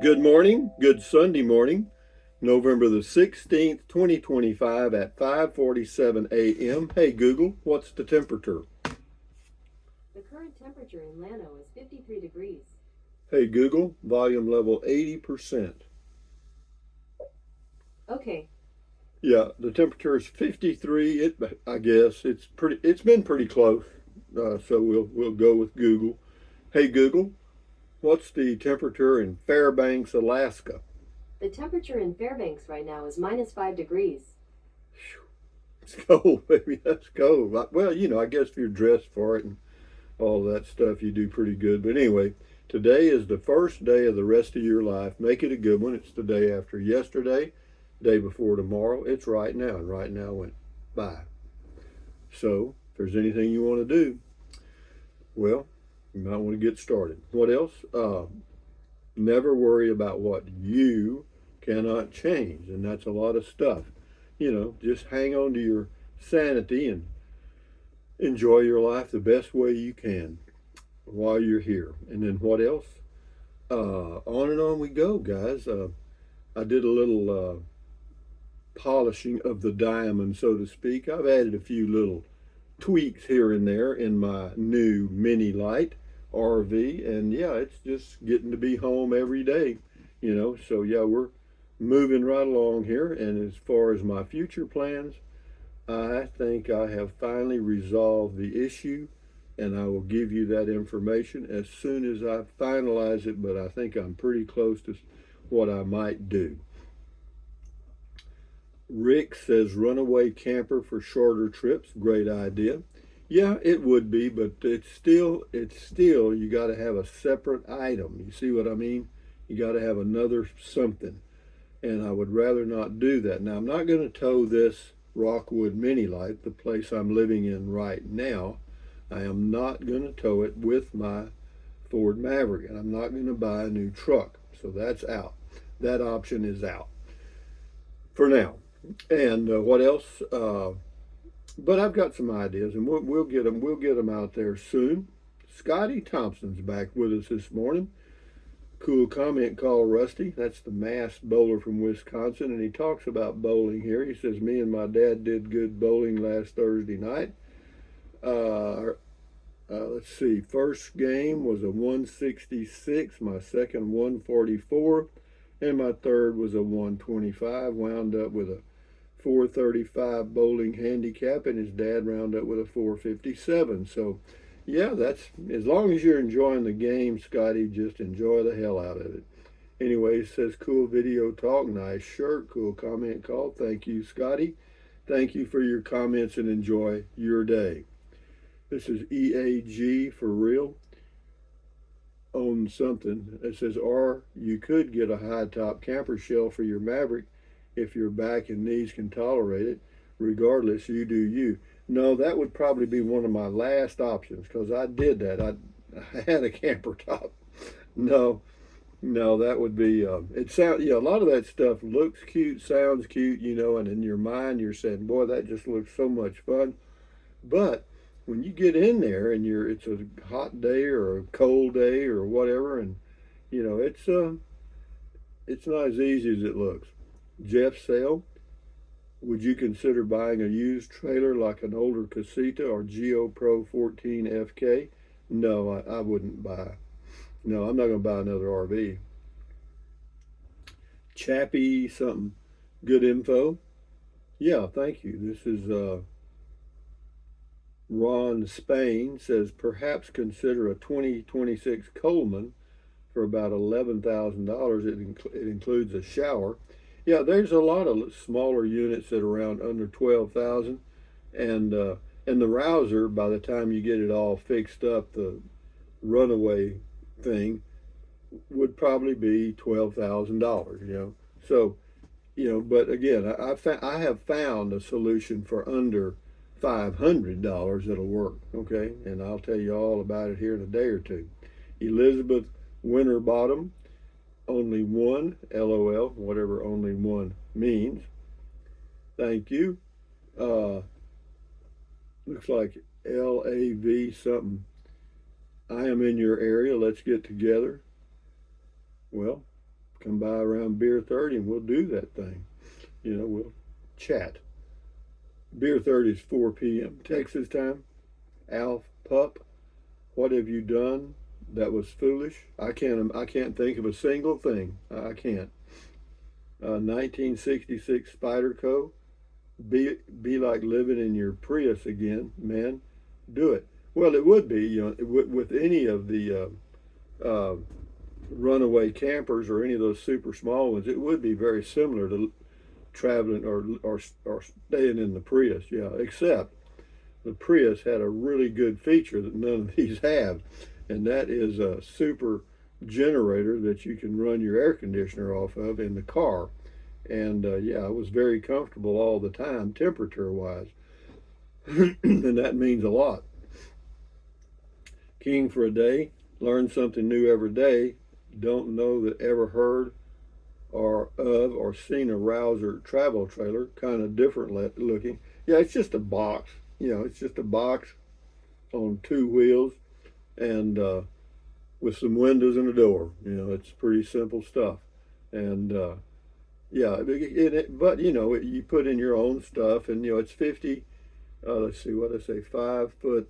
Good morning, good Sunday morning, November the 16th, 2025 at 5:47 a.m. Hey Google, what's the temperature? The current temperature in Llano is 53 degrees. Hey Google, volume level 80%. Okay, Yeah, the temperature is 53. I guess it's been pretty close. So we'll go with Google. Hey Google, what's the temperature in Fairbanks, Alaska? the temperature in Fairbanks right now is minus 5 degrees. It's cold, baby. That's cold. Well, I guess if you're dressed for it and all that stuff, you do pretty good. But anyway, today is the first day of the rest of your life. Make it a good one. It's the day after yesterday, day before tomorrow. It's right now, and right now went by. So, if there's anything you want to do, well, you might want to get started. What else? Never worry about what you cannot change, and that's a lot of stuff. Just hang on to your sanity and enjoy your life the best way you can while you're here. And then what else? On and on we go, guys. I did a little polishing of the diamond, so to speak. I've added a few little tweaks here and there in my new mini light RV, and yeah, it's just getting to be home every day. So yeah, we're moving right along here. And as far as my future plans, I think I have finally resolved the issue, and I will give you that information as soon as I finalize it. But I think I'm pretty close to what I might do. Rick says runaway camper for shorter trips. Great idea. Yeah, it would be, but it's still you got to have a separate item. You see what I mean? You got to have another something, and I would rather not do that. Now I'm not going to tow this Rockwood Mini Light, the place I'm living in right now. I am not going to tow it with my Ford Maverick, and I'm not going to buy a new truck. So that's out. That option is out for now. And what else? But I've got some ideas, and we'll get them. We'll get them out there soon. Scotty Thompson's back with us this morning. Cool comment called Rusty. That's the masked bowler from Wisconsin, and he talks about bowling here. He says, "Me and my dad did good bowling last Thursday night. Uh, let's see. First game was a 166. My second 144, and my third was a 125. Wound up with a 435 bowling handicap, and his dad round up with a 457. So, yeah, that's as long as you're enjoying the game, Scotty, just enjoy the hell out of it. Anyway, it says cool video talk, nice shirt, cool comment call. Thank you, Scotty. Thank you for your comments and enjoy your day. This is EAG for real on something. It says, or you could get a high top camper shell for your Maverick if your back and knees can tolerate it. Regardless, you do you. No, that would probably be one of my last options because I did that. I had a camper top. No, no, that would be. It sound yeah. A lot of that stuff looks cute, sounds cute, and in your mind you're saying, "Boy, that just looks so much fun." But when you get in there and it's a hot day or a cold day or whatever, and it's not as easy as it looks. Jeff Sale, would you consider buying a used trailer like an older Casita or Geo Pro 14 FK? No, I wouldn't buy. No, I'm not going to buy another RV. Chappie something. Good info. Yeah, thank you. This is Ron Spain says perhaps consider a 2026 Coleman for about $11,000. It includes a shower. Yeah, there's a lot of smaller units that are around under 12,000, and and the Rouser, by the time you get it all fixed up, the runaway thing would probably be $12,000. So but again, I have found a solution for under $500 that'll work. Okay, and I'll tell you all about it here in a day or two. Elizabeth Winterbottom, only one, LOL, whatever only one means. Thank you. Uh, Looks like LAV something. I am in your area. Let's get together. Well, Come by around beer 30 and we'll do that thing. We'll chat. Beer 30 is 4 p.m. Texas time. Alf Pup, what have you done that was foolish? I can't think of a single thing. I can't. 1966 Spyderco. Be like living in your Prius again, man. Do it. Well, it would be, with any of the runaway campers or any of those super small ones. It would be very similar to traveling or staying in the Prius. Yeah, except the Prius had a really good feature that none of these have, and that is a super generator that you can run your air conditioner off of in the car. And yeah, it was very comfortable all the time, temperature wise, and that means a lot. King for a day, learn something new every day. Don't know that ever heard or seen a Rouser travel trailer, kind of different looking. Yeah, it's just a box. It's just a box on two wheels and with some windows and a door. It's pretty simple stuff. And yeah, but you put in your own stuff, and it's 50. Let's see what I say, 5 foot.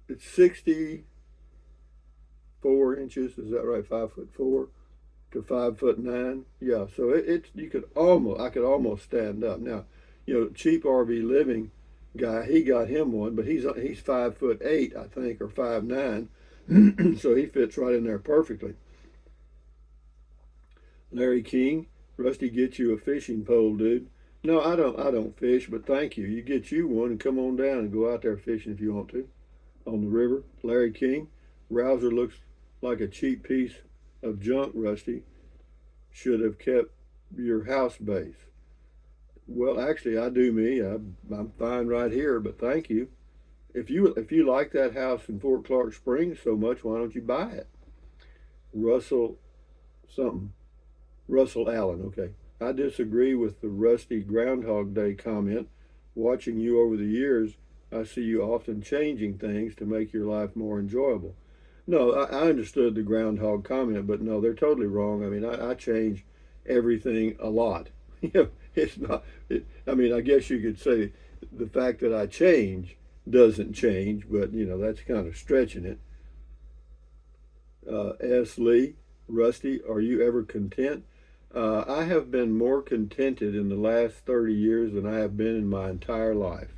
It's 64 inches. Is that right? 5'4" to 5'9". Yeah, so it's I could almost stand up. Now, cheap RV living guy, he got him one, but he's 5'8", I think, or 5'9", so he fits right in there perfectly. Larry King, Rusty, get you a fishing pole, dude. No, I don't fish, but thank you. You get you one and come on down and go out there fishing if you want to on the river. Larry King, Rouser looks like a cheap piece of junk, Rusty. Should have kept your house base. Well, actually, I do me. I'm fine right here, but thank you. If you like that house in Fort Clark Springs so much, why don't you buy it? Russell something. Russell Allen, okay. I disagree with the Rusty Groundhog Day comment. Watching you over the years, I see you often changing things to make your life more enjoyable. No, I understood the groundhog comment, but no, they're totally wrong. I mean, I change everything a lot. It's not. I mean, I guess you could say the fact that I change doesn't change, but that's kind of stretching it. S. Lee, Rusty, are you ever content? I have been more contented in the last 30 years than I have been in my entire life.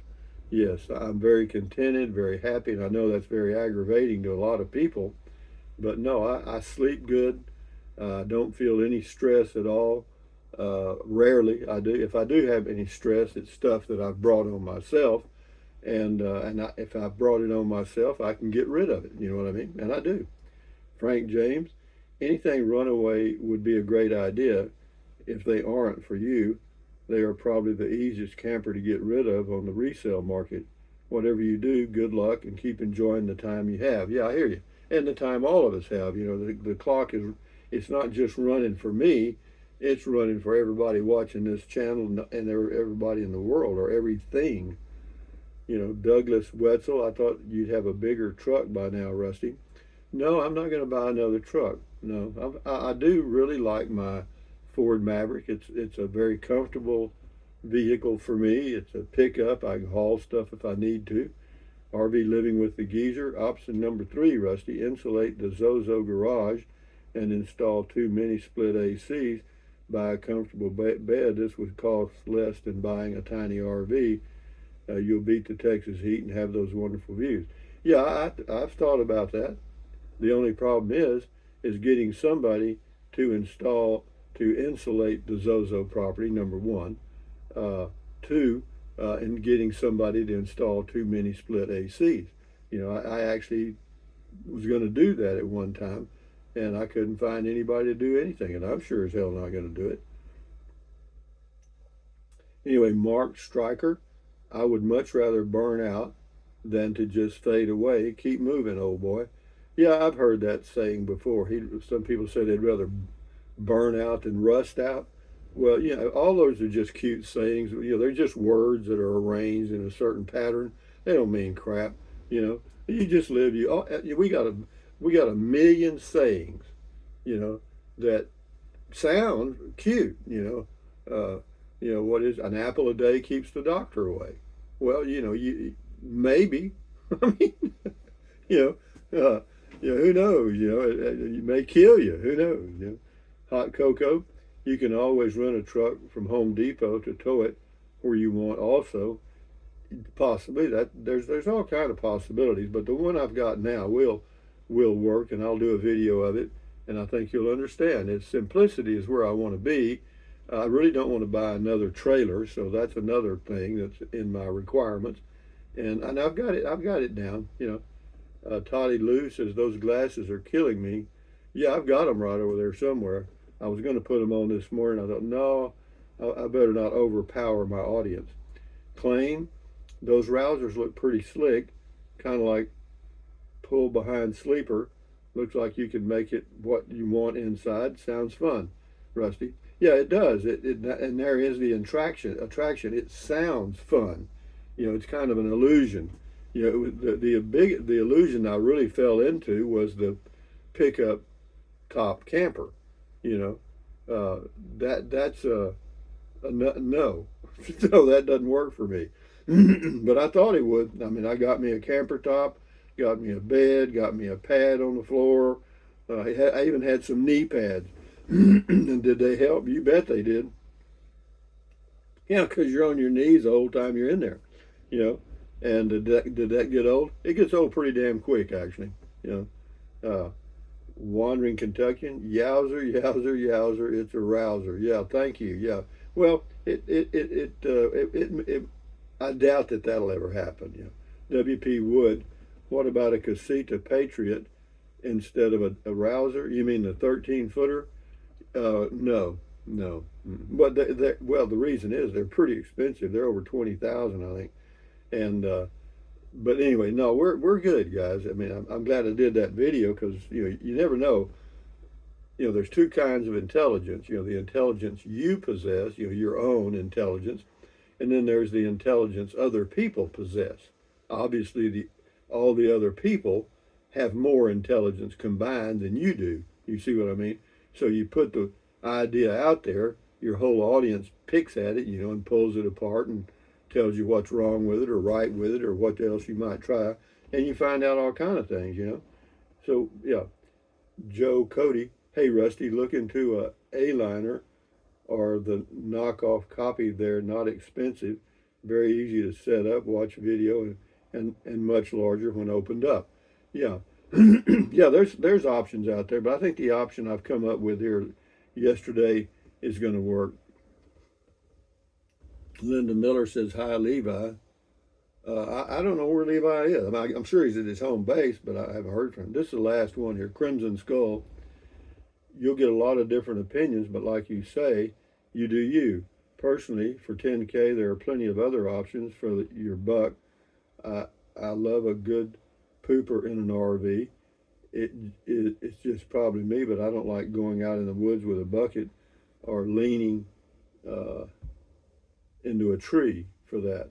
Yes, I'm very contented, very happy, and I know that's very aggravating to a lot of people. But no, I sleep good. I don't feel any stress at all. Rarely I do. If I do have any stress, it's stuff that I've brought on myself, and if I've brought it on myself, I can get rid of it. You know what I mean? And I do. Frank James, anything runaway would be a great idea. If they aren't for you, they are probably the easiest camper to get rid of on the resale market. Whatever you do, good luck and keep enjoying the time you have. Yeah, I hear you. And the time all of us have. The clock it's not just running for me, it's running for everybody watching this channel and everybody in the world or everything. Douglas Wetzel, I thought you'd have a bigger truck by now, Rusty. No, I'm not going to buy another truck. No, I do really like my Ford Maverick. It's a very comfortable vehicle for me. It's a pickup. I can haul stuff if I need to. RV living with the geezer. Option number 3, Rusty, insulate the Zozo garage and install 2 mini split ACs. Buy a comfortable bed. This would cost less than buying a tiny RV. You'll beat the Texas heat and have those wonderful views. Yeah, I've thought about that. The only problem is getting somebody to insulate the Zozo property, number one. Two, and getting somebody to install 2 mini split ACs. I actually was going to do that at one time, and I couldn't find anybody to do anything, and I'm sure as hell not going to do it. Anyway, Mark Stryker, I would much rather burn out than to just fade away. Keep moving, old boy. Yeah, I've heard that saying before. Some people say they'd rather burn out than rust out. Well, all those are just cute sayings. They're just words that are arranged in a certain pattern. They don't mean crap. You just live. We got a million sayings you know, that sound cute, what is an apple a day keeps the doctor away. Well, you maybe, I mean, you who knows? It may kill you. Who knows? Hot cocoa, you can always rent a truck from Home Depot to tow it where you want. Also, possibly that there's all kind of possibilities, but the one I've got now will work, and I'll do a video of it, and I think you'll understand. Its simplicity is where I want to be. I really don't want to buy another trailer, so that's another thing that's in my requirements, and I've got it down. Toddy Lou says those glasses are killing me. Yeah, I've got them right over there somewhere. I was going to put them on this morning. I thought, no, I better not overpower my audience. Claim, those rousers look pretty slick, kind of like pull behind sleeper. Looks like you can make it what you want inside. Sounds fun, Rusty. Yeah, it does. And there is the attraction. It sounds fun. It's kind of an illusion. The illusion I really fell into was the pickup top camper. That's a no. No, that doesn't work for me. But I thought it would. I mean, I got me a camper top, got me a bed, got me a pad on the floor. I even had some knee pads. And did they help? You bet they did. Yeah, because you're on your knees the whole time you're in there. You know. And did that get old? It gets old pretty damn quick, actually. Wandering Kentuckian, yowzer, yowzer, yowzer. It's a rouser. Yeah, thank you. Yeah. Well, I doubt that'll ever happen. W.P. Wood. What about a Casita Patriot instead of a rouser? You mean the 13-footer? No. But the reason is they're pretty expensive. They're over 20,000, I think. And but anyway, no, we're good, guys. I mean, I'm glad I did that video because you never know. There's two kinds of intelligence. The intelligence you possess, your own intelligence, and then there's the intelligence other people possess. Obviously, all the other people have more intelligence combined than you do. You see what I mean? So you put the idea out there, your whole audience picks at it, and pulls it apart and tells you what's wrong with it or right with it or what else you might try, and you find out all kind of things. So yeah, Joe Cody. Hey Rusty, look into a A-liner or the knockoff copy. They're not expensive, very easy to set up, watch video, and much larger when opened up. Yeah. Yeah, there's options out there, but I think the option I've come up with here yesterday is going to work. Linda Miller says, hi, Levi. I don't know where Levi is. I'm sure he's at his home base, but I haven't heard from him. This is the last one here, Crimson Skull. You'll get a lot of different opinions, but like you say, you do you. Personally, for 10K, there are plenty of other options for your buck. I love a good pooper in an RV. It's just probably me, but I don't like going out in the woods with a bucket or leaning into a tree for that.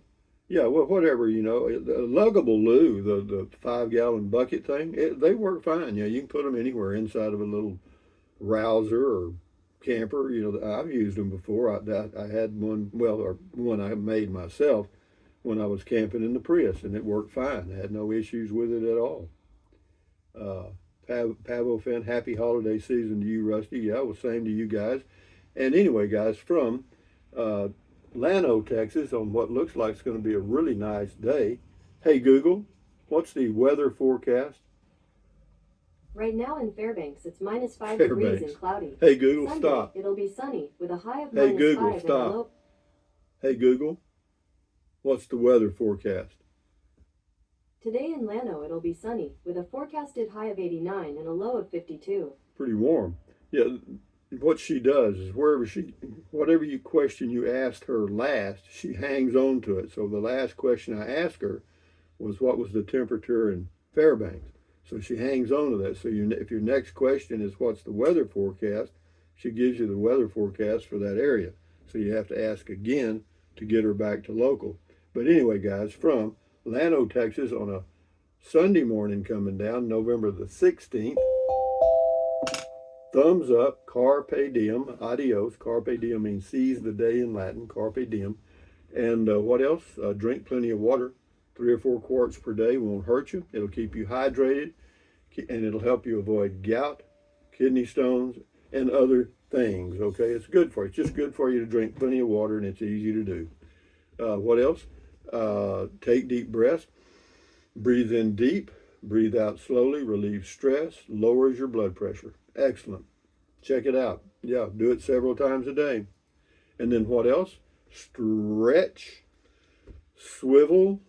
Yeah, well, whatever, the luggable loo, the 5-gallon bucket thing, they work fine. You can put them anywhere inside of a little rouser or camper. I've used them before. I had one, or one I made myself when I was camping in the Prius, and it worked fine. I had no issues with it at all. Pavo Finn, happy holiday season to you, Rusty. Yeah, well, same to you guys. And anyway, guys, from Llano, Texas, on what looks like it's going to be a really nice day. Hey, Google, what's the weather forecast? Right now in Fairbanks, it's minus 5 degrees and cloudy. Hey, Google, Sunday, stop. It'll be sunny with a high of Hey, minus Google, 5 stop. and a low. Hey, Google, what's the weather forecast? Today in Llano, it'll be sunny with a forecasted high of 89 and a low of 52. Pretty warm. Yeah, what she does is whatever question you asked her last, she hangs on to it. So the last question I asked her was what was the temperature in Fairbanks. So she hangs on to that. So if your next question is what's the weather forecast, she gives you the weather forecast for that area. So you have to ask again to get her back to local. But anyway, guys, from Llano, Texas, on a Sunday morning coming down, November the 16th, Thumbs up, carpe diem, adios. Carpe diem means seize the day in Latin, carpe diem. And what else? Drink plenty of water. 3 or 4 quarts per day won't hurt you. It'll keep you hydrated, and it'll help you avoid gout, kidney stones, and other things. Okay, it's good for you. It's just good for you to drink plenty of water, and it's easy to do. What else? Take deep breaths. Breathe in deep, breathe out slowly, relieves stress, lowers your blood pressure. Excellent. Check it out. Yeah, do it several times a day. And then what else? Stretch, swivel,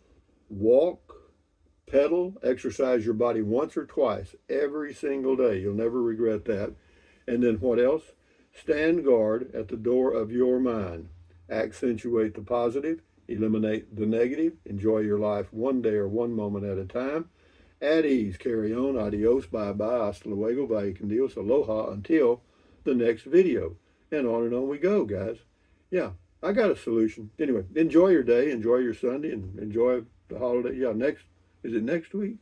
walk, pedal, exercise your body once or twice every single day. You'll never regret that. And then what else? Stand guard at the door of your mind. Accentuate the positive, eliminate the negative, enjoy your life one day or one moment at a time. At ease, carry on, adios, bye-bye, hasta luego, vaya con Dios, aloha, until the next video. And on we go, guys. Yeah, I got a solution. Anyway, enjoy your day, enjoy your Sunday, and enjoy the holiday. Yeah, is it next week?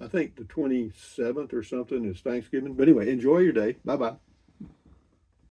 I think the 27th or something is Thanksgiving. But anyway, enjoy your day. Bye-bye.